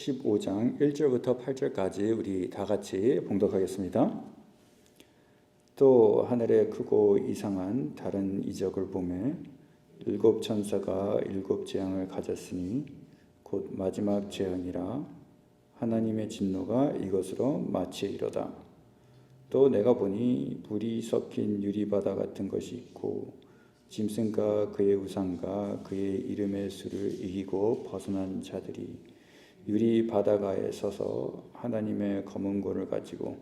15장 1절부터 8절까지 우리 다 같이 봉독하겠습니다. 또 하늘에 크고 이상한 다른 이적을 보매 일곱 천사가 일곱 재앙을 가졌으니 곧 마지막 재앙이라 하나님의 진노가 이것으로 마치리로다. 또 내가 보니 불이 섞인 유리바다 같은 것이 있고 짐승과 그의 우상과 그의 이름의 수를 이기고 벗어난 자들이 유리 바다가에 서서 하나님의 검은고를 가지고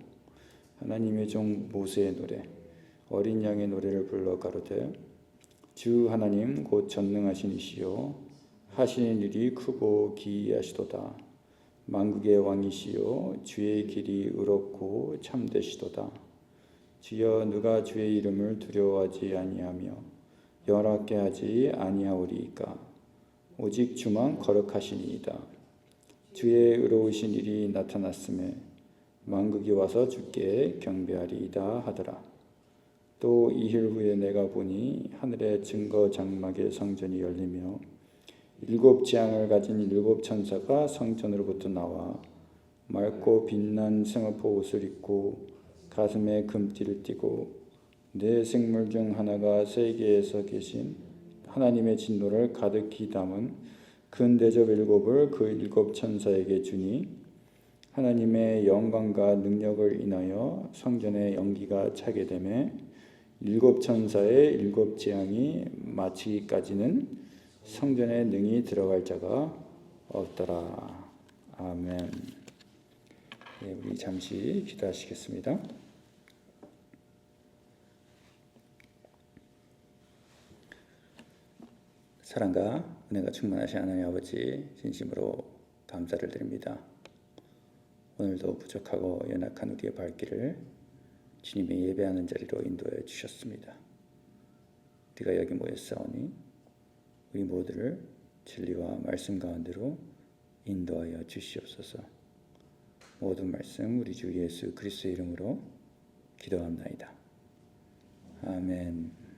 하나님의 종 모세의 노래 어린 양의 노래를 불러 가로되 주 하나님 곧 전능하신 이시요 하시는 일이 크고 기이하시도다. 만국의 왕이시요 주의 길이 의롭고 참되시도다. 주여 누가 주의 이름을 두려워하지 아니하며 열악게 하지 아니하오리이까. 오직 주만 거룩하시니이다. 주의 의로우신 일이 나타났음에 만국이 와서 주께 경배하리이다 하더라. 또 이힐 후에 내가 보니 하늘의 증거 장막의 성전이 열리며 일곱 재앙을 가진 일곱 천사가 성전으로부터 나와 맑고 빛난 생업호 옷을 입고 가슴에 금띠를 띠고 네 생물 중 하나가 세계에서 계신 하나님의 진노를 가득히 담은 큰 대접 일곱을 그 일곱 천사에게 주니 하나님의 영광과 능력을 인하여 성전의 연기가 차게 되매 일곱 천사의 일곱 재앙이 마치기까지는 성전에 능히 들어갈 자가 없더라. 아멘. 우리 잠시 기도하시겠습니다. 사랑과 은혜가 충만하신 하나님 아버지 진심으로 감사를 드립니다. 오늘도 부족하고 연약한 우리의 발길을 주님의 예배하는 자리로 인도해 주셨습니다. 우리가 여기 모였사오니 우리 모두를 진리와 말씀 가운데로 인도하여 주시옵소서. 모든 말씀 우리 주 예수 그리스도의 이름으로 기도합나이다. 아멘.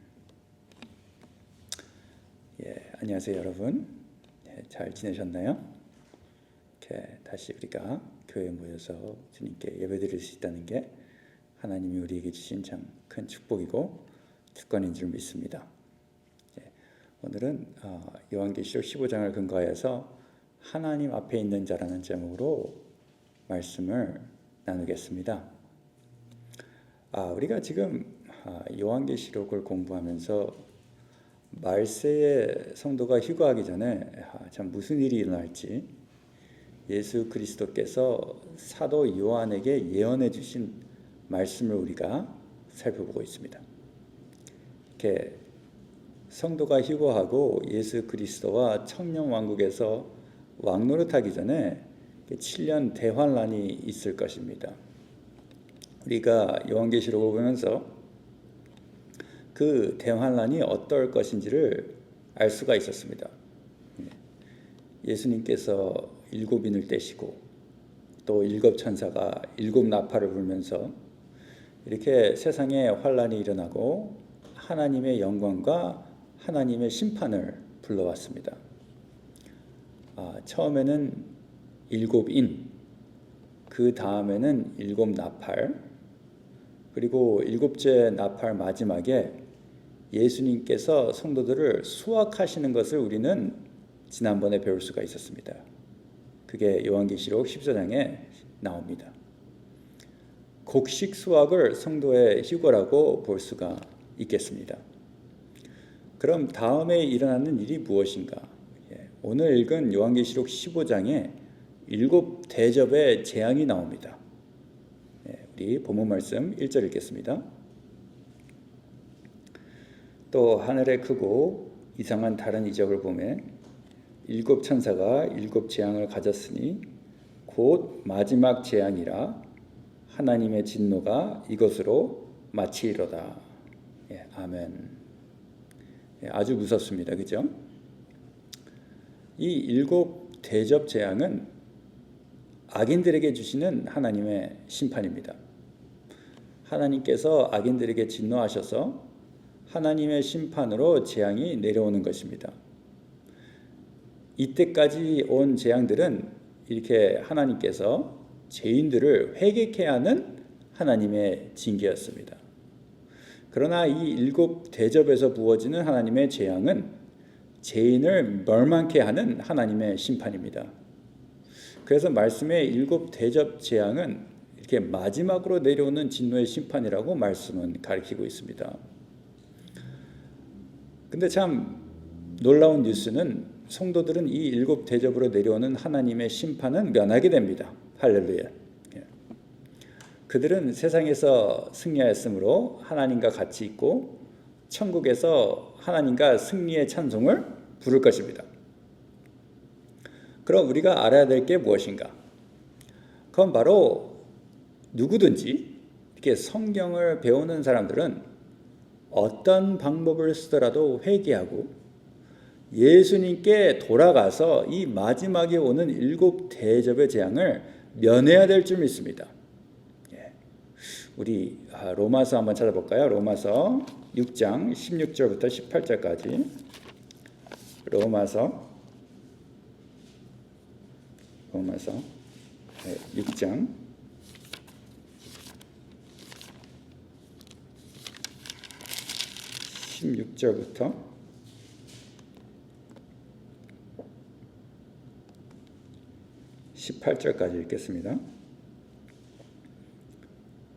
안녕하세요 여러분. 잘 지내셨나요? 다시 우리가 교회에 모여서 주님께 예배드릴 수 있다는 게 하나님이 우리에게 주신 참 큰 축복이고 특권인 줄 믿습니다. 오늘은 요한계시록 15장을 근거하여서 하나님 앞에 있는 자라는 제목으로 말씀을 나누겠습니다. 우리가 지금 요한계시록을 공부하면서 말세에 성도가 휴거하기 전에 참 무슨 일이 일어날지 예수 그리스도께서 사도 요한에게 예언해 주신 말씀을 우리가 살펴보고 있습니다. 이렇게 성도가 휴거하고 예수 그리스도와 천년 왕국에서 왕노릇하기 전에 7년 대환란이 있을 것입니다. 우리가 요한계시록을 보면서 그 대환란이 어떨 것인지를 알 수가 있었습니다. 예수님께서 일곱 인을 떼시고 또 일곱 천사가 일곱 나팔을 불면서 이렇게 세상에 환란이 일어나고 하나님의 영광과 하나님의 심판을 불러왔습니다. 처음에는 일곱 인, 그 다음에는 일곱 나팔, 그리고 일곱째 나팔 마지막에 예수님께서 성도들을 수확하시는 것을 우리는 지난번에 배울 수가 있었습니다. 그게 요한계시록 14장에 나옵니다. 곡식 수확을 성도의 휴거라고 볼 수가 있겠습니다. 그럼 다음에 일어나는 일이 무엇인가? 오늘 읽은 요한계시록 15장에 일곱 대접의 재앙이 나옵니다. 우리 본문 말씀 1절 읽겠습니다. 또 하늘에 크고 이상한 다른 이적을 보매 일곱 천사가 일곱 재앙을 가졌으니 곧 마지막 재앙이라 하나님의 진노가 이것으로 마치리로다. 아멘. 아주 무섭습니다. 그죠? 이 일곱 대접 재앙은 악인들에게 주시는 하나님의 심판입니다. 하나님께서 악인들에게 진노하셔서 하나님의 심판으로 재앙이 내려오는 것입니다. 이때까지 온 재앙들은 이렇게 하나님께서 죄인들을 회개케 하는 하나님의 징계였습니다. 그러나 이 7 대접에서 부어지는 하나님의 재앙은 죄인을 멸망케 하는 하나님의 심판입니다. 그래서 말씀의 7 대접 재앙은 이렇게 마지막으로 내려오는 진노의 심판이라고 말씀은 가리키고 있습니다. 근데 참 놀라운 뉴스는 성도들은 이 7 대접으로 내려오는 하나님의 심판은 면하게 됩니다. 할렐루야. 그들은 세상에서 승리하였으므로 하나님과 같이 있고 천국에서 하나님과 승리의 찬송을 부를 것입니다. 그럼 우리가 알아야 될 게 무엇인가? 그건 바로 누구든지 이렇게 성경을 배우는 사람들은 어떤 방법을 쓰더라도 회개하고 예수님께 돌아가서 이 마지막에 오는 7 대접의 재앙을 면해야 될 줄 믿습니다. 우리 로마서 한번 찾아볼까요? 로마서 6장 16절부터 18절까지. 로마서 6장 16절부터 18절까지 읽겠습니다.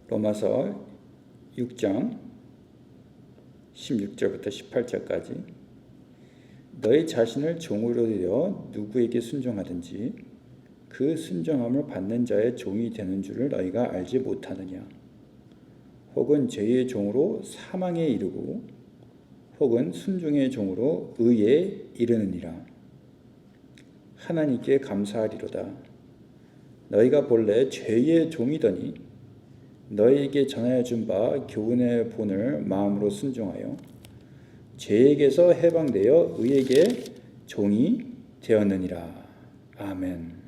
로마서 6장 16절부터 18절까지. 너희 자신을 종으로 되어 누구에게 순종하든지 그 순종함을 받는 자의 종이 되는 줄을 너희가 알지 못하느냐? 혹은 죄의 종으로 사망에 이르고 혹은 순종의 종으로 의에 이르느니라. 하나님께 감사하리로다. 너희가 본래 죄의 종이더니 너희에게 전하여 준 바 교훈의 본을 마음으로 순종하여 죄에게서 해방되어 의에게 종이 되었느니라. 아멘.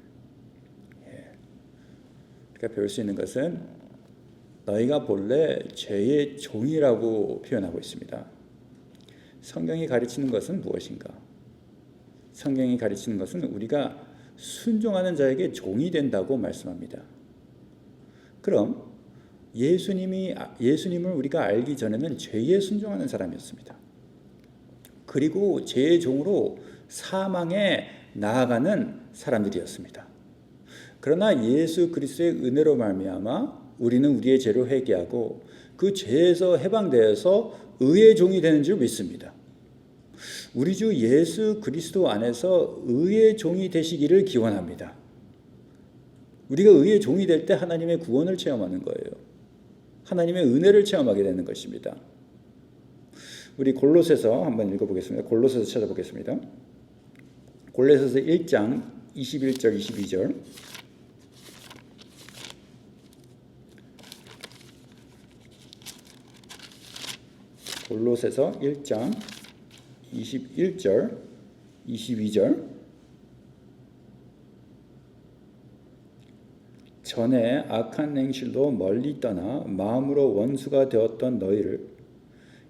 그러니까 배울 수 있는 것은 너희가 본래 죄의 종이라고 표현하고 있습니다. 성경이 가르치는 것은 무엇인가? 성경이 가르치는 것은 우리가 순종하는 자에게 종이 된다고 말씀합니다. 그럼 예수님을 우리가 알기 전에는 죄에 순종하는 사람이었습니다. 그리고 죄의 종으로 사망에 나아가는 사람들이었습니다. 그러나 예수 그리스도의 은혜로 말미암아 우리는 우리의 죄를 회개하고 그 죄에서 해방되어서 의의 종이 되는 줄 믿습니다. 우리 주 예수 그리스도 안에서 의의 종이 되시기를 기원합니다. 우리가 의의 종이 될 때 하나님의 구원을 체험하는 거예요. 하나님의 은혜를 체험하게 되는 것입니다. 우리 골로새서 한번 읽어보겠습니다. 골로새서 찾아보겠습니다. 골로새서 1장 21절 22절. 골로새서 1장 21절 22절. 전에 악한 행실로 멀리 떠나 마음으로 원수가 되었던 너희를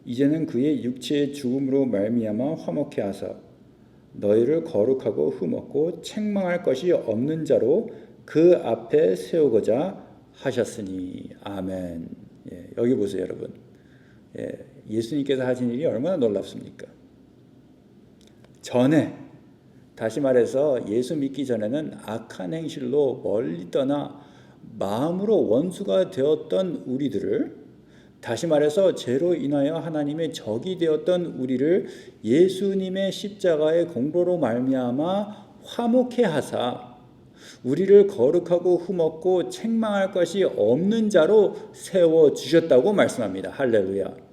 이제는 그의 육체의 죽음으로 말미암아 화목케 하사 너희를 거룩하고 흠없고 책망할 것이 없는 자로 그 앞에 세우고자 하셨으니. 아멘. 여기 보세요, 여러분. 예수님께서 하신 일이 얼마나 놀랍습니까? 전에, 다시 말해서 예수 믿기 전에는 악한 행실로 멀리 떠나 마음으로 원수가 되었던 우리들을, 다시 말해서 죄로 인하여 하나님의 적이 되었던 우리를 예수님의 십자가의 공로로 말미암아 화목케 하사 우리를 거룩하고 흠없고 책망할 것이 없는 자로 세워주셨다고 말씀합니다. 할렐루야.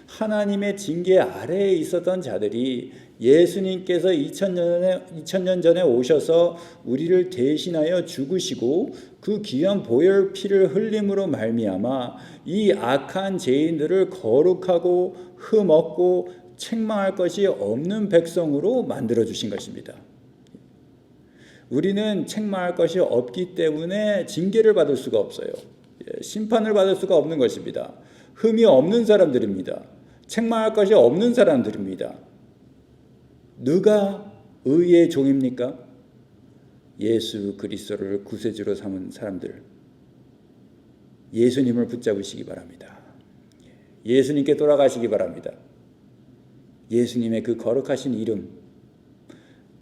하나님의 징계 아래에 있었던 자들이 예수님께서 2000년 전에 오셔서 우리를 대신하여 죽으시고 그 귀한 보혈 피를 흘림으로 말미암아 이 악한 죄인들을 거룩하고 흠없고 책망할 것이 없는 백성으로 만들어 주신 것입니다. 우리는 책망할 것이 없기 때문에 징계를 받을 수가 없어요. 심판을 받을 수가 없는 것입니다. 흠이 없는 사람들입니다. 책망할 것이 없는 사람들입니다. 누가 의의 종입니까? 예수 그리스도를 구세주로 삼은 사람들, 예수님을 붙잡으시기 바랍니다. 예수님께 돌아가시기 바랍니다. 예수님의 그 거룩하신 이름,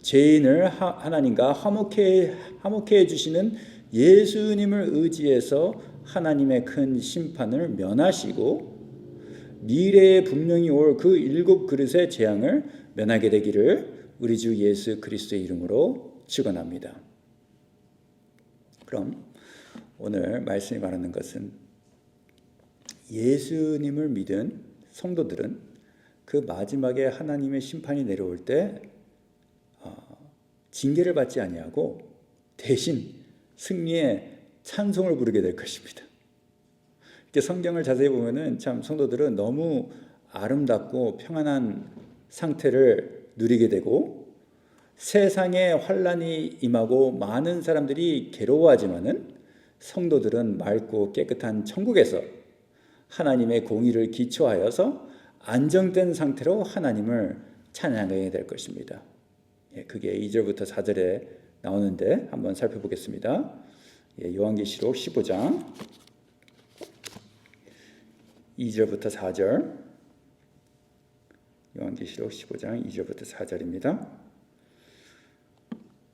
죄인을 하나님과 화목해 해주시는 예수님을 의지해서 하나님의 큰 심판을 면하시고 미래에 분명히 올 그 7그릇의 재앙을 면하게 되기를 우리 주 예수 그리스도의 이름으로 축원합니다. 그럼 오늘 말씀이 말하는 것은 예수님을 믿은 성도들은 그 마지막에 하나님의 심판이 내려올 때 징계를 받지 아니하고 대신 승리의 찬송을 부르게 될 것입니다. 이렇게 성경을 자세히 보면은 참 성도들은 너무 아름답고 평안한 상태를 누리게 되고 세상에 환난이 임하고 많은 사람들이 괴로워하지만은 성도들은 맑고 깨끗한 천국에서 하나님의 공의를 기초하여서 안정된 상태로 하나님을 찬양하게 될 것입니다. 그게 2절부터 4절에 나오는데 한번 살펴보겠습니다. 요한계시록 15장 2절부터 4절, 요한계시록 15장 2절부터 4절입니다.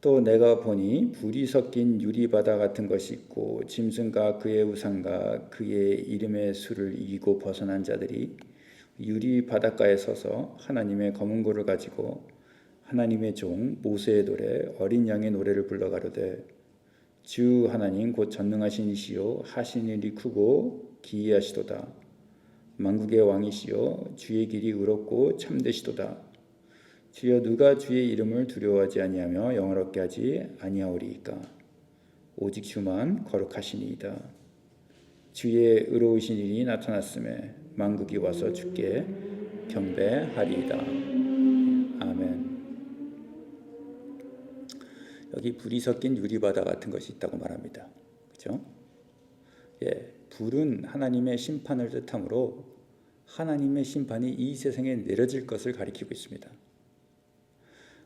또 내가 보니 불이 섞인 유리바다 같은 것이 있고 짐승과 그의 우상과 그의 이름의 수를 이기고 벗어난 자들이 유리 바닷가에 서서 하나님의 검은고를 가지고 하나님의 종 모세의 노래 어린 양의 노래를 불러 가로되 주 하나님 곧 전능하신 이시요 하신 일이 크고 기이하시도다. 만국의 왕이시여 주의 길이 의롭고 참되시도다. 주여 누가 주의 이름을 두려워하지 아니하며 영화롭게 하지 아니하오리이까. 오직 주만 거룩하시니이다. 주의 의로우신 일이 나타났음에 만국이 와서 주께 경배하리이다. 아멘. 여기 불이 섞인 유리바다 같은 것이 있다고 말합니다. 그렇죠? 불은 하나님의 심판을 뜻하므로 하나님의 심판이 이 세상에 내려질 것을 가리키고 있습니다.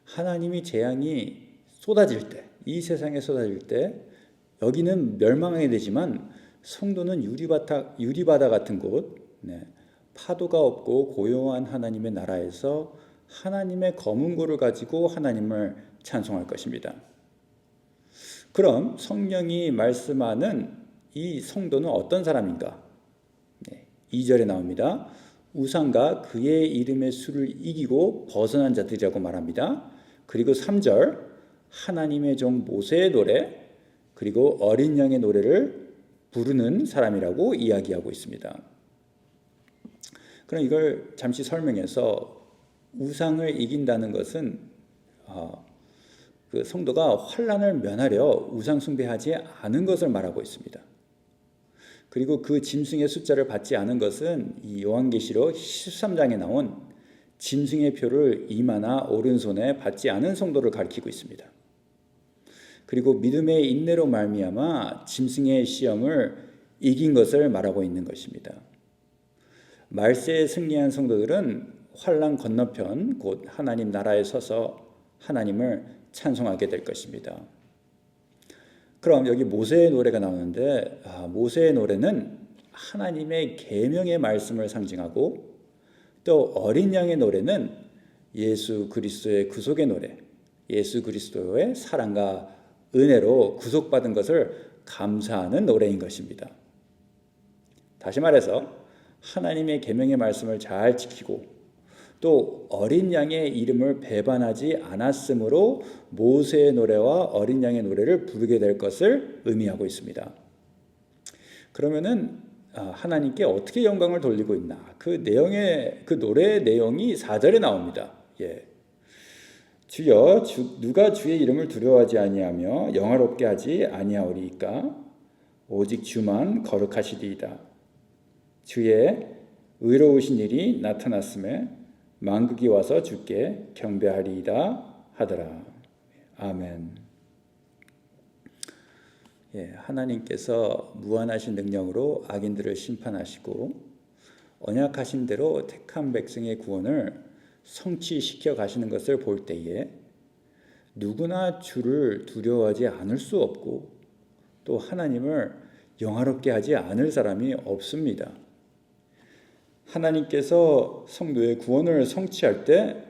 하나님이 재앙이 쏟아질 때, 이 세상에 쏟아질 때 여기는 멸망하게 되지만 성도는 유리바다 같은 곳, 파도가 없고 고요한 하나님의 나라에서 하나님의 검은고를 가지고 하나님을 찬송할 것입니다. 그럼 성령이 말씀하는 이 성도는 어떤 사람인가? 2절에 나옵니다. 우상과 그의 이름의 수를 이기고 벗어난 자들이라고 말합니다. 그리고 3절 하나님의 종 모세의 노래 그리고 어린 양의 노래를 부르는 사람이라고 이야기하고 있습니다. 그럼 이걸 잠시 설명해서 우상을 이긴다는 것은 그 성도가 환난을 면하려 우상 숭배하지 않은 것을 말하고 있습니다. 그리고 그 짐승의 숫자를 받지 않은 것은 이 요한계시록 13장에 나온 짐승의 표를 이마나 오른손에 받지 않은 성도를 가리키고 있습니다. 그리고 믿음의 인내로 말미암아 짐승의 시험을 이긴 것을 말하고 있는 것입니다. 말세에 승리한 성도들은 환난 건너편 곧 하나님 나라에 서서 하나님을 찬송하게 될 것입니다. 그럼 여기 모세의 노래가 나오는데 모세의 노래는 하나님의 계명의 말씀을 상징하고 또 어린 양의 노래는 예수 그리스도의 구속의 노래, 예수 그리스도의 사랑과 은혜로 구속받은 것을 감사하는 노래인 것입니다. 다시 말해서 하나님의 계명의 말씀을 잘 지키고 또 어린 양의 이름을 배반하지 않았으므로 모세의 노래와 어린 양의 노래를 부르게 될 것을 의미하고 있습니다. 그러면은 하나님께 어떻게 영광을 돌리고 있나? 그 노래의 내용이 4절에 나옵니다. 주여 누가 주의 이름을 두려워하지 아니하며 영화롭게 하지 아니하오리이까? 오직 주만 거룩하시리이다. 주의 의로우신 일이 나타났음에 만국이 와서 주께 경배하리이다 하더라. 아멘. 하나님께서 무한하신 능력으로 악인들을 심판하시고 언약하신 대로 택한 백성의 구원을 성취시켜 가시는 것을 볼 때에 누구나 주를 두려워하지 않을 수 없고 또 하나님을 영화롭게 하지 않을 사람이 없습니다. 하나님께서 성도의 구원을 성취할 때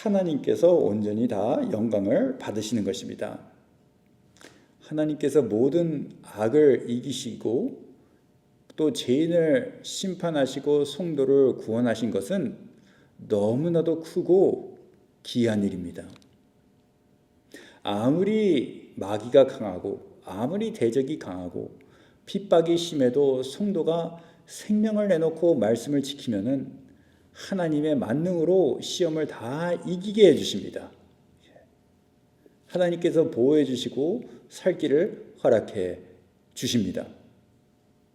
하나님께서 온전히 다 영광을 받으시는 것입니다. 하나님께서 모든 악을 이기시고 또 죄인을 심판하시고 성도를 구원하신 것은 너무나도 크고 귀한 일입니다. 아무리 마귀가 강하고 아무리 대적이 강하고 핍박이 심해도 성도가 생명을 내놓고 말씀을 지키면은 하나님의 만능으로 시험을 다 이기게 해주십니다. 하나님께서 보호해 주시고 살 길을 허락해 주십니다.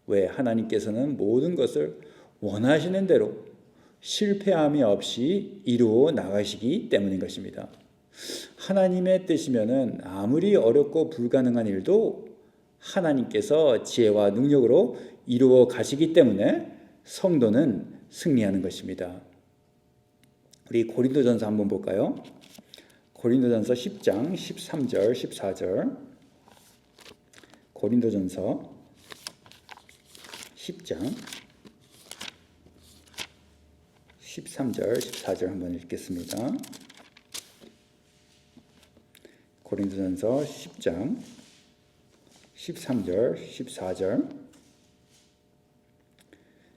왜? 하나님께서는 모든 것을 원하시는 대로 실패함이 없이 이루어 나가시기 때문인 것입니다. 하나님의 뜻이면은 아무리 어렵고 불가능한 일도 하나님께서 지혜와 능력으로 이루어 가시기 때문에 성도는 승리하는 것입니다. 우리 고린도전서 한번 볼까요? 고린도전서 10장 13절 14절 고린도전서 10장 13절 14절 한번 읽겠습니다. 고린도전서 10장 13절 14절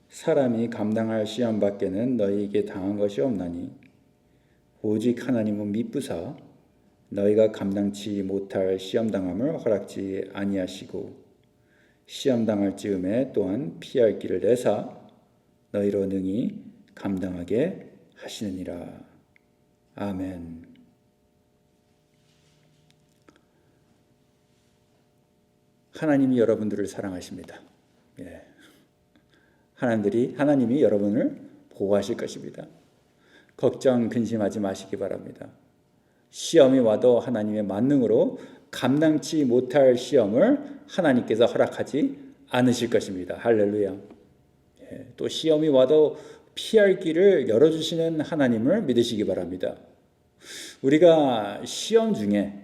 사람이 감당할 시험 밖에는 너희에게 당한 것이 없나니 오직 하나님은 미쁘사 너희가 감당치 못할 시험 당함을 허락지 아니하시고 시험 당할 즈음에 또한 피할 길을 내사 너희로 능히 감당하게 하시느니라. 아멘. 하나님이 여러분들을 사랑하십니다. 하나님이 여러분을 보호하실 것입니다. 걱정, 근심하지 마시기 바랍니다. 시험이 와도 하나님의 만능으로 감당치 못할 시험을 하나님께서 허락하지 않으실 것입니다. 할렐루야. 또 시험이 와도 피할 길을 열어주시는 하나님을 믿으시기 바랍니다. 우리가 시험 중에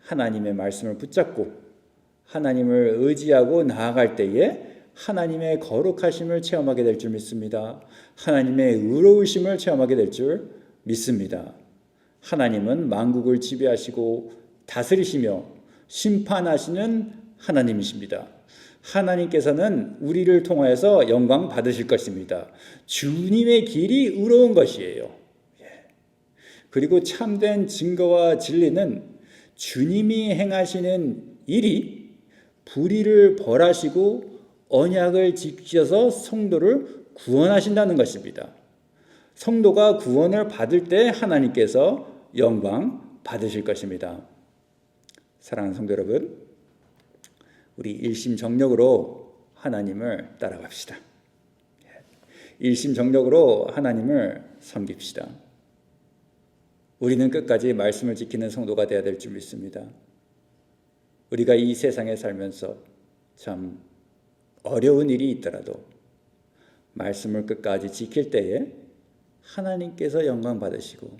하나님의 말씀을 붙잡고 하나님을 의지하고 나아갈 때에 하나님의 거룩하심을 체험하게 될 줄 믿습니다. 하나님의 의로우심을 체험하게 될 줄 믿습니다. 하나님은 만국을 지배하시고 다스리시며 심판하시는 하나님이십니다. 하나님께서는 우리를 통하여서 영광 받으실 것입니다. 주님의 길이 의로운 것이에요. 그리고 참된 증거와 진리는 주님이 행하시는 일이 불의를 벌하시고 언약을 지키셔서 성도를 구원하신다는 것입니다. 성도가 구원을 받을 때 하나님께서 영광 받으실 것입니다. 사랑하는 성도 여러분, 우리 일심정력으로 하나님을 따라갑시다. 일심정력으로 하나님을 섬깁시다. 우리는 끝까지 말씀을 지키는 성도가 되어야 될 줄 믿습니다. 우리가 이 세상에 살면서 참 어려운 일이 있더라도 말씀을 끝까지 지킬 때에 하나님께서 영광 받으시고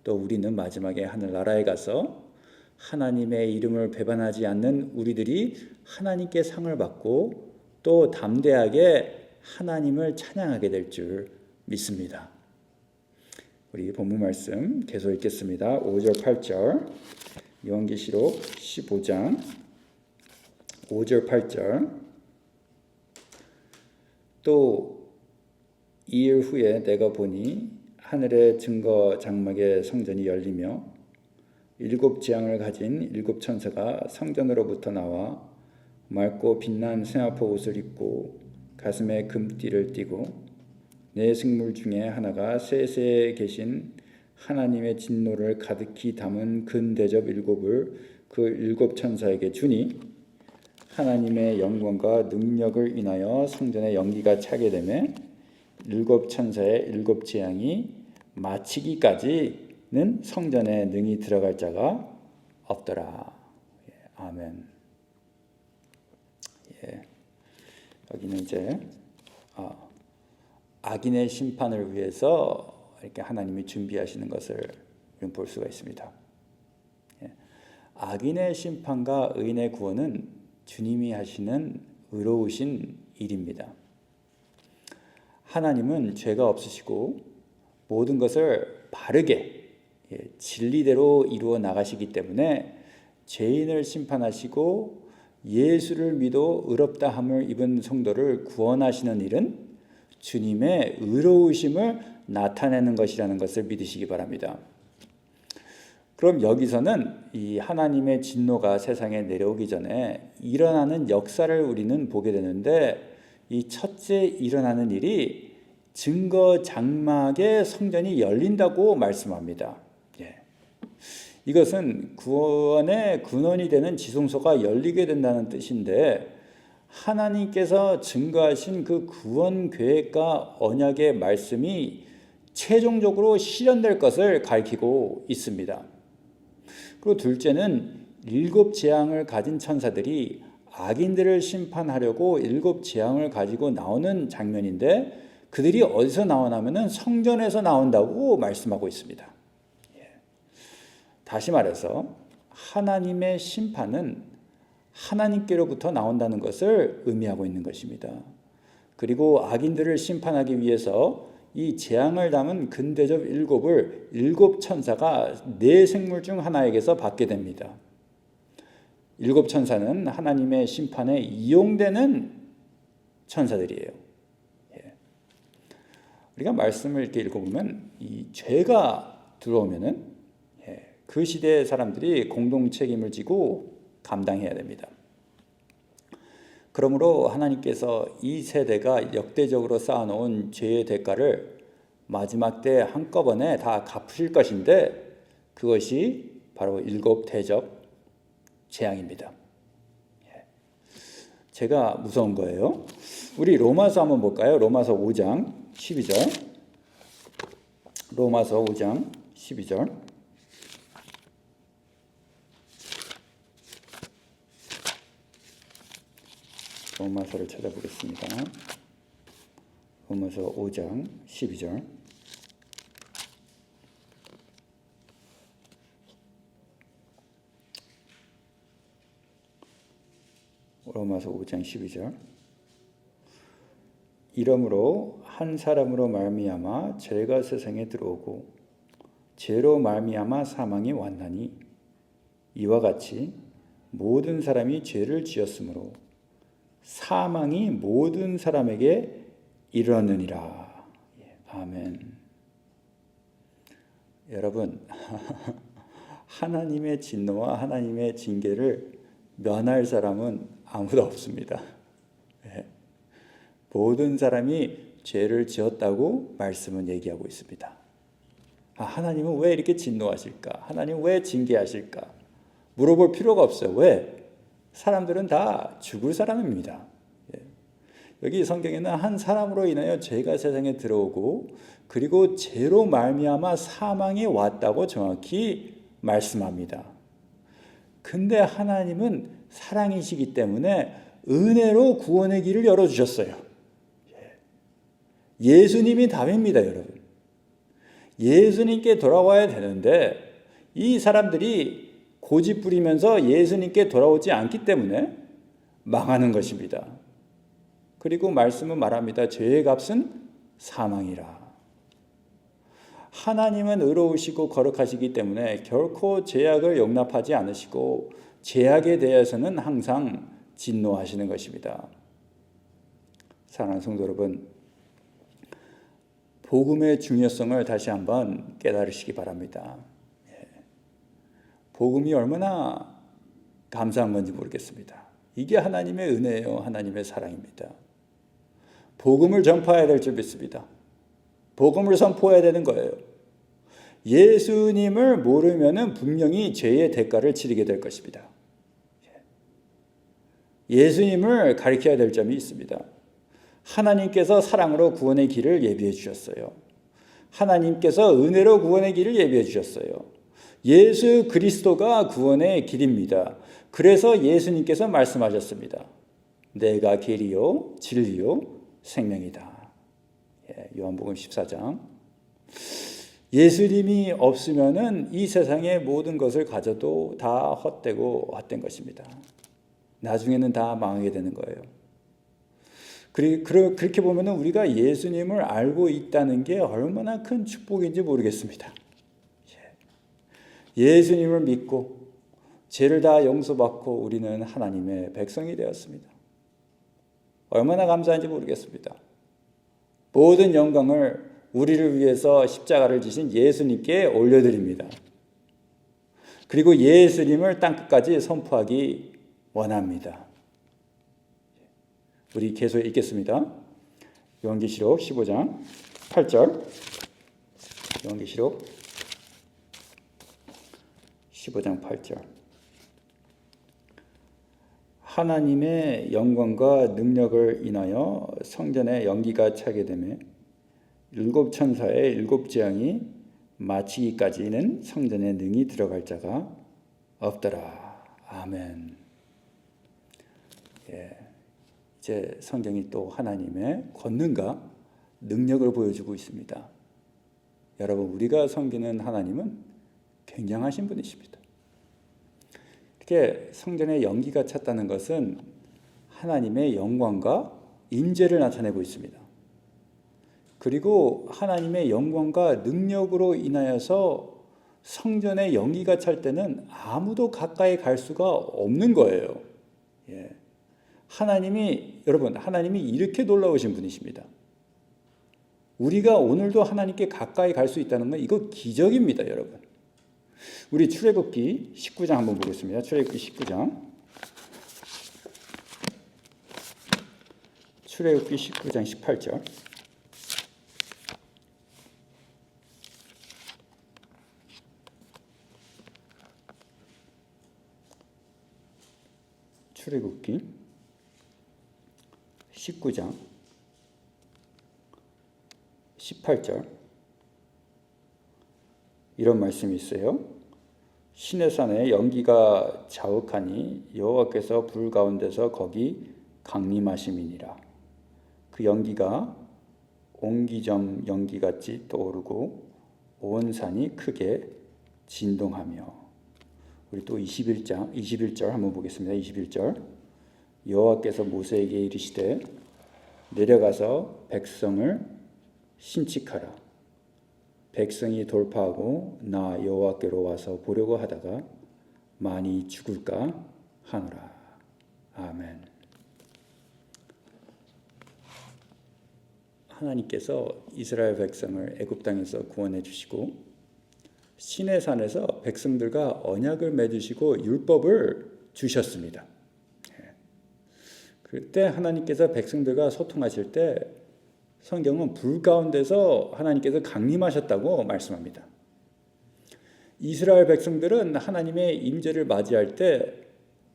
또 우리는 마지막에 하늘나라에 가서 하나님의 이름을 배반하지 않는 우리들이 하나님께 상을 받고 또 담대하게 하나님을 찬양하게 될 줄 믿습니다. 우리 본문 말씀 계속 읽겠습니다. 5절 8절 요한계시록 15장 5절 8절 또 이일 후에 내가 보니 하늘의 증거 장막의 성전이 열리며 7 재앙을 가진 7 천사가 성전으로부터 나와 맑고 빛난 세마포 옷을 입고 가슴에 금띠를 띠고 네 생물 중에 하나가 세세에 계신 하나님의 진노를 가득히 담은 큰 대접 7을 그 7 천사에게 주니 하나님의 영광과 능력을 인하여 성전에 연기가 차게 되매 7 천사의 7 재앙이 마치기까지는 성전에 능히 들어갈 자가 없더라. 아멘. 여기는 이제 악인의 심판을 위해서 이렇게 하나님이 준비하시는 것을 볼 수가 있습니다. 악인의 심판과 의인의 구원은 주님이 하시는 의로우신 일입니다. 하나님은 죄가 없으시고 모든 것을 바르게 진리대로 이루어 나가시기 때문에 죄인을 심판하시고 예수를 믿어 의롭다 함을 입은 성도를 구원하시는 일은 주님의 의로우심을 나타내는 것이라는 것을 믿으시기 바랍니다. 그럼 여기서는 이 하나님의 진노가 세상에 내려오기 전에 일어나는 역사를 우리는 보게 되는데, 이 첫째 일어나는 일이 증거 장막의 성전이 열린다고 말씀합니다. 이것은 구원의 근원이 되는 지성소가 열리게 된다는 뜻인데, 하나님께서 증거하신 그 구원 계획과 언약의 말씀이 최종적으로 실현될 것을 가리키고 있습니다. 그리고 둘째는 7 재앙을 가진 천사들이 악인들을 심판하려고 7 재앙을 가지고 나오는 장면인데, 그들이 어디서 나오냐면은 성전에서 나온다고 말씀하고 있습니다. 다시 말해서 하나님의 심판은 하나님께로부터 나온다는 것을 의미하고 있는 것입니다. 그리고 악인들을 심판하기 위해서 이 재앙을 담은 근대접 7을 7 천사가 4 생물 중 하나에게서 받게 됩니다. 7 천사는 하나님의 심판에 이용되는 천사들이에요. 우리가 말씀을 이렇게 읽어보면 이 죄가 들어오면은 그 시대의 사람들이 공동 책임을 지고 감당해야 됩니다. 그러므로 하나님께서 이 세대가 역대적으로 쌓아놓은 죄의 대가를 마지막 때 한꺼번에 다 갚으실 것인데, 그것이 바로 7 대접 재앙입니다. 제가 무서운 거예요. 우리 로마서 한번 볼까요? 로마서 5장 12절. 로마서 5장 12절. 로마서를 찾아보겠습니다. 로마서 5장 12절. 로마서 5장 12절. 이러므로 한 사람으로 말미암아 죄가 세상에 들어오고 죄로 말미암아 사망이 왔나니, 이와 같이 모든 사람이 죄를 지었으므로 사망이 모든 사람에게 이르렀느니라. 아멘. 여러분, 하나님의 진노와 하나님의 징계를 면할 사람은 아무도 없습니다. 모든 사람이 죄를 지었다고 말씀은 얘기하고 있습니다. 하나님은 왜 이렇게 진노하실까? 하나님은 왜 징계하실까? 물어볼 필요가 없어요. 왜? 사람들은 다 죽을 사람입니다. 여기 성경에는 한 사람으로 인하여 죄가 세상에 들어오고 그리고 죄로 말미암아 사망이 왔다고 정확히 말씀합니다. 근데 하나님은 사랑이시기 때문에 은혜로 구원의 길을 열어주셨어요. 예수님이 답입니다, 여러분. 예수님께 돌아와야 되는데 이 사람들이 고집 부리면서 예수님께 돌아오지 않기 때문에 망하는 것입니다. 그리고 말씀은 말합니다. 죄의 값은 사망이라. 하나님은 의로우시고 거룩하시기 때문에 결코 죄악을 용납하지 않으시고 죄악에 대해서는 항상 진노하시는 것입니다. 사랑하는 성도 여러분, 복음의 중요성을 다시 한번 깨달으시기 바랍니다. 복음이 얼마나 감사한 건지 모르겠습니다. 이게 하나님의 은혜예요. 하나님의 사랑입니다. 복음을 전파해야 될 줄 믿습니다. 복음을 선포해야 되는 거예요. 예수님을 모르면은 분명히 죄의 대가를 치르게 될 것입니다. 예수님을 가리켜야 될 점이 있습니다. 하나님께서 사랑으로 구원의 길을 예비해 주셨어요. 하나님께서 은혜로 구원의 길을 예비해 주셨어요. 예수 그리스도가 구원의 길입니다. 그래서 예수님께서 말씀하셨습니다. 내가 길이요 진리요 생명이다. 요한복음 14장. 예수님이 없으면은 이 세상의 모든 것을 가져도 다 헛되고 헛된 것입니다. 나중에는 다 망하게 되는 거예요. 그렇게 보면은 우리가 예수님을 알고 있다는 게 얼마나 큰 축복인지 모르겠습니다. 예수님을 믿고 죄를 다 용서받고 우리는 하나님의 백성이 되었습니다. 얼마나 감사한지 모르겠습니다. 모든 영광을 우리를 위해서 십자가를 지신 예수님께 올려드립니다. 그리고 예수님을 땅끝까지 선포하기 원합니다. 우리 계속 읽겠습니다. 요한계시록 15장 8절. 요한계시록 15장 8절. 하나님의 영광과 능력을 인하여 성전에 연기가 차게 되매 일곱 천사의 일곱 재앙이 마치기까지는 성전에 능히 들어갈 자가 없더라. 아멘. 이제 성경이 또 하나님의 권능과 능력을 보여주고 있습니다. 여러분, 우리가 섬기는 하나님은 굉장하신 분이십니다. 이렇게 성전에 연기가 찼다는 것은 하나님의 영광과 임재를 나타내고 있습니다. 그리고 하나님의 영광과 능력으로 인하여서 성전에 연기가 찰 때는 아무도 가까이 갈 수가 없는 거예요. 여러분, 하나님이 이렇게 놀라우신 분이십니다. 우리가 오늘도 하나님께 가까이 갈 수 있다는 건 이거 기적입니다, 여러분. 우리 출애굽기 19장 한번 보겠습니다. 출애굽기 19장. 출애굽기 19장 18절. 출애굽기 19장 18절. 이런 말씀이 있어요. 시내산에 연기가 자욱하니 여호와께서 불 가운데서 거기 강림하심이니라. 그 연기가 옹기점 연기같이 떠오르고 온 산이 크게 진동하며. 우리 또 21절 한번 보겠습니다. 21절. 여호와께서 모세에게 이르시되 내려가서 백성을 신칙하라. 백성이 돌파하고 나 여호와께로 와서 보려고 하다가 많이 죽을까 하노라. 아멘. 하나님께서 이스라엘 백성을 애굽 땅에서 구원해 주시고 시내산에서 백성들과 언약을 맺으시고 율법을 주셨습니다. 그때 하나님께서 백성들과 소통하실 때 성경은 불 가운데서 하나님께서 강림하셨다고 말씀합니다. 이스라엘 백성들은 하나님의 임재를 맞이할 때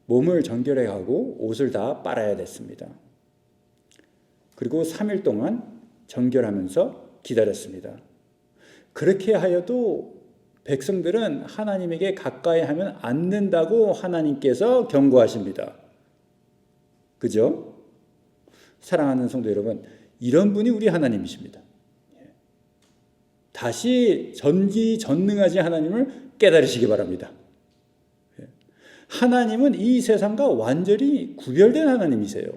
몸을 정결해 가고 옷을 다 빨아야 됐습니다. 그리고 3일 동안 정결하면서 기다렸습니다. 그렇게 하여도 백성들은 하나님에게 가까이 하면 안 된다고 하나님께서 경고하십니다. 그죠? 사랑하는 성도 여러분, 이런 분이 우리 하나님이십니다. 다시 전지전능하신 하나님을 깨달으시기 바랍니다. 하나님은 이 세상과 완전히 구별된 하나님이세요.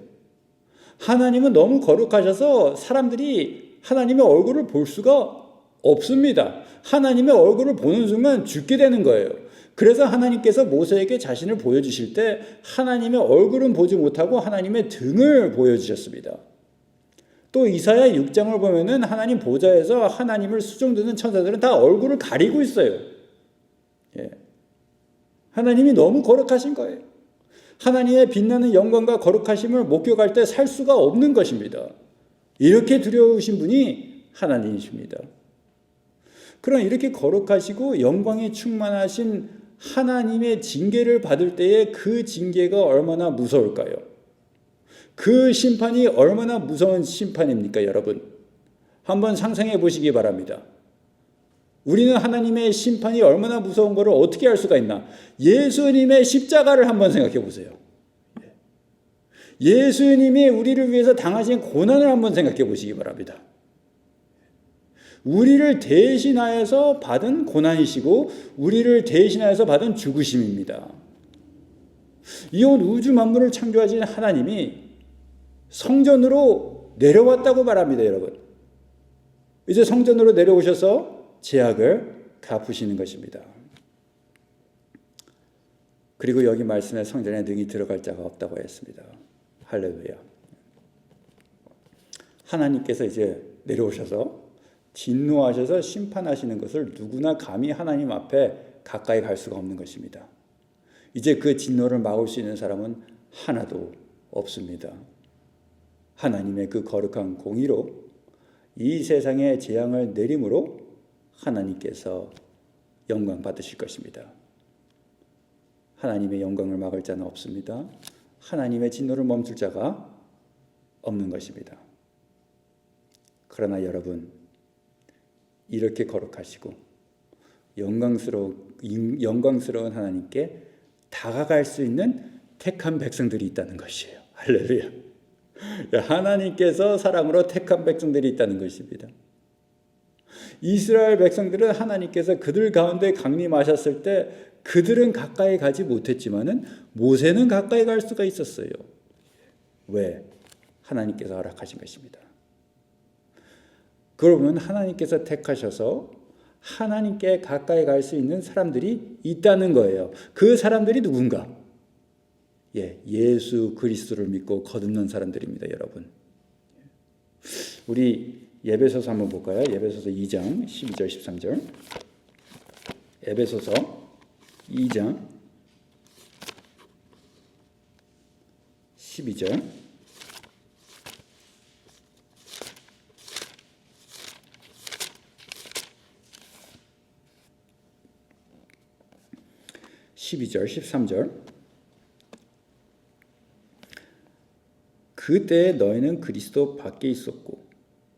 하나님은 너무 거룩하셔서 사람들이 하나님의 얼굴을 볼 수가 없습니다. 하나님의 얼굴을 보는 순간 죽게 되는 거예요. 그래서 하나님께서 모세에게 자신을 보여주실 때 하나님의 얼굴은 보지 못하고 하나님의 등을 보여주셨습니다. 또 이사야 6장을 보면은 하나님 보좌에서 하나님을 수종드는 천사들은 다 얼굴을 가리고 있어요. 하나님이 너무 거룩하신 거예요. 하나님의 빛나는 영광과 거룩하심을 목격할 때 살 수가 없는 것입니다. 이렇게 두려우신 분이 하나님이십니다. 그럼 이렇게 거룩하시고 영광이 충만하신 하나님의 징계를 받을 때에 그 징계가 얼마나 무서울까요? 그 심판이 얼마나 무서운 심판입니까, 여러분? 한번 상상해 보시기 바랍니다. 우리는 하나님의 심판이 얼마나 무서운 것을 어떻게 알 수가 있나? 예수님의 십자가를 한번 생각해 보세요. 예수님이 우리를 위해서 당하신 고난을 한번 생각해 보시기 바랍니다. 우리를 대신하여서 받은 고난이시고 우리를 대신하여서 받은 죽으심입니다. 이 온 우주 만물을 창조하신 하나님이 성전으로 내려왔다고 말합니다, 여러분. 이제 성전으로 내려오셔서 죄악을 갚으시는 것입니다. 그리고 여기 말씀에 성전에 능히 들어갈 자가 없다고 했습니다. 할렐루야. 하나님께서 이제 내려오셔서 진노하셔서 심판하시는 것을 누구나 감히 하나님 앞에 가까이 갈 수가 없는 것입니다. 이제 그 진노를 막을 수 있는 사람은 하나도 없습니다. 하나님의 그 거룩한 공의로 이 세상에 재앙을 내림으로 하나님께서 영광 받으실 것입니다. 하나님의 영광을 막을 자는 없습니다. 하나님의 진노를 멈출 자가 없는 것입니다. 그러나 여러분, 이렇게 거룩하시고 영광스러운 하나님께 다가갈 수 있는 택한 백성들이 있다는 것이에요. 할렐루야. 하나님께서 사랑으로 택한 백성들이 있다는 것입니다. 이스라엘 백성들은 하나님께서 그들 가운데 강림하셨을 때 그들은 가까이 가지 못했지만은 모세는 가까이 갈 수가 있었어요. 왜? 하나님께서 허락하신 것입니다. 그러면 하나님께서 택하셔서 하나님께 가까이 갈 수 있는 사람들이 있다는 거예요. 그 사람들이 누군가? 예수 그리스도를 믿고 거듭난 사람들입니다, 여러분. 우리 에베소서 한번 볼까요? 에베소서 2장 12절 13절. 에베소서 2장 12절. (12절) (13절) 그때 너희는 그리스도 밖에 있었고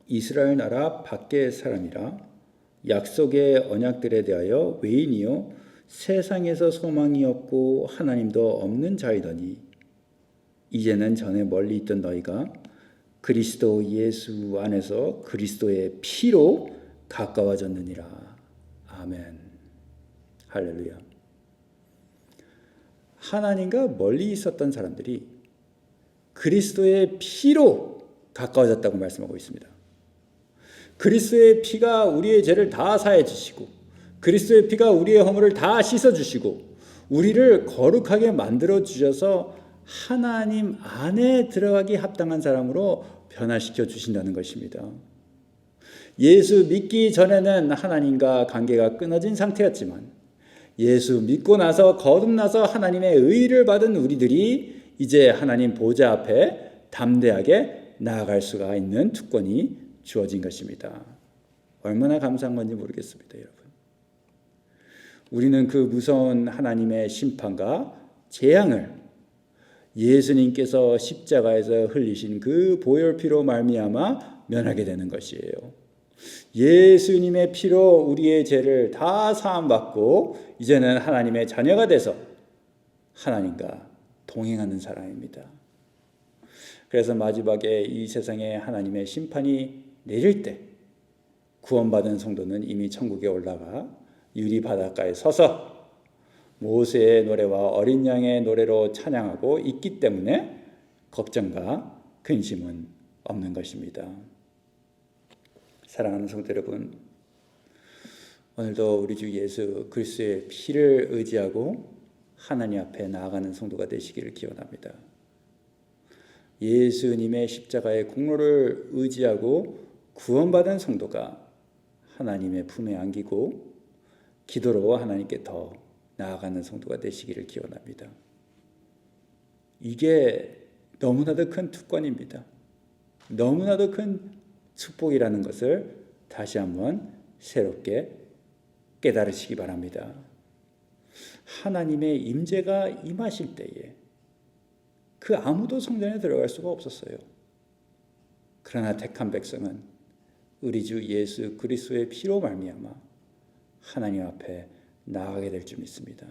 이스라엘 나라 밖의 사람이라 약속의 언약들에 대하여 외인이요 세상에서 소망이 없고 하나님도 없는 자이더니 이제는 전에 멀리 있던 너희가 그리스도 예수 안에서 그리스도의 피로 가까워졌느니라. 아멘. 할렐루야. 하나님과 멀리 있었던 사람들이 그리스도의 피로 가까워졌다고 말씀하고 있습니다. 그리스도의 피가 우리의 죄를 다 사해 주시고 그리스도의 피가 우리의 허물을 다 씻어 주시고 우리를 거룩하게 만들어 주셔서 하나님 안에 들어가기 합당한 사람으로 변화시켜 주신다는 것입니다. 예수 믿기 전에는 하나님과 관계가 끊어진 상태였지만 예수 믿고 나서 거듭나서 하나님의 의를 받은 우리들이 이제 하나님 보좌 앞에 담대하게 나아갈 수가 있는 특권이 주어진 것입니다. 얼마나 감사한 건지 모르겠습니다, 여러분. 우리는 그 무서운 하나님의 심판과 재앙을 예수님께서 십자가에서 흘리신 그 보혈피로 말미암아 면하게 되는 것이에요. 예수님의 피로 우리의 죄를 다 사함받고 이제는 하나님의 자녀가 돼서 하나님과 동행하는 사람입니다. 그래서 마지막에 이 세상에 하나님의 심판이 내릴 때 구원받은 성도는 이미 천국에 올라가 유리 바닷가에 서서 모세의 노래와 어린 양의 노래로 찬양하고 있기 때문에 걱정과 근심은 없는 것입니다. 사랑하는 성도 여러분, 오늘도 우리 주 예수 그리스도의 피를 의지하고 하나님 앞에 나아가는 성도가 되시기를 기원합니다. 예수님의 십자가의 공로를 의지하고 구원받은 성도가 하나님의 품에 안기고 기도로 하나님께 더 나아가는 성도가 되시기를 기원합니다. 이게 너무나도 큰 특권입니다. 너무나도 큰 축복이라는 것을 다시 한번 새롭게 깨달으시기 바랍니다. 하나님의 임재가 임하실 때에 그 아무도 성전에 들어갈 수가 없었어요. 그러나 택한 백성은 우리 주 예수 그리스도의 피로 말미암아 하나님 앞에 나아가게 될 줄 믿습니다.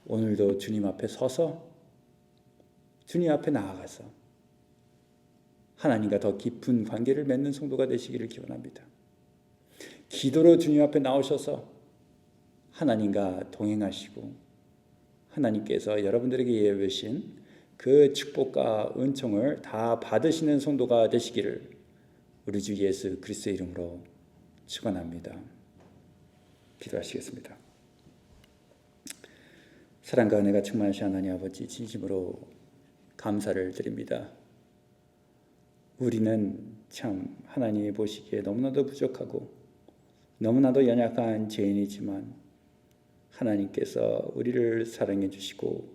오늘도 주님 앞에 서서 주님 앞에 나아가서 하나님과 더 깊은 관계를 맺는 성도가 되시기를 기원합니다. 기도로 주님 앞에 나오셔서 하나님과 동행하시고 하나님께서 여러분들에게 예배하신 그 축복과 은총을 다 받으시는 성도가 되시기를 우리 주 예수 그리스도의 이름으로 축원합니다. 기도하시겠습니다. 사랑과 은혜가 충만하신 하나님 아버지, 진심으로 감사를 드립니다. 우리는 참 하나님이 보시기에 너무나도 부족하고 너무나도 연약한 죄인이지만 하나님께서 우리를 사랑해 주시고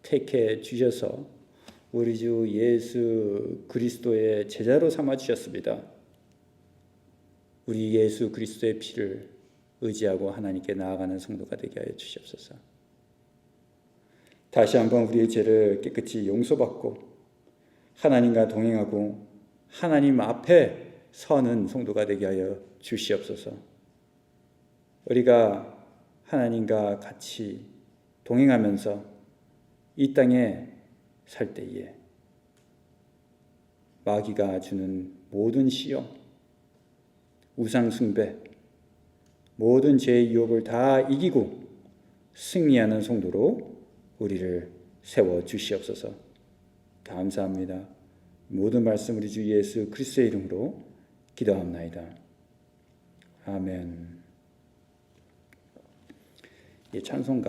택해 주셔서 우리 주 예수 그리스도의 제자로 삼아 주셨습니다. 우리 예수 그리스도의 피를 의지하고 하나님께 나아가는 성도가 되게 하여 주시옵소서. 다시 한번 우리의 죄를 깨끗이 용서받고 하나님과 동행하고 하나님 앞에 서는 성도가 되게 하여 주시옵소서. 우리가 하나님과 같이 동행하면서 이 땅에 살 때에 마귀가 주는 모든 시험, 우상 숭배, 모든 죄의 유혹을 다 이기고 승리하는 성도로 우리를 세워 주시옵소서. 감사합니다. 모든 말씀 우리 주 예수 그리스도의 이름으로 기도합나이다. 아멘. 이 찬송가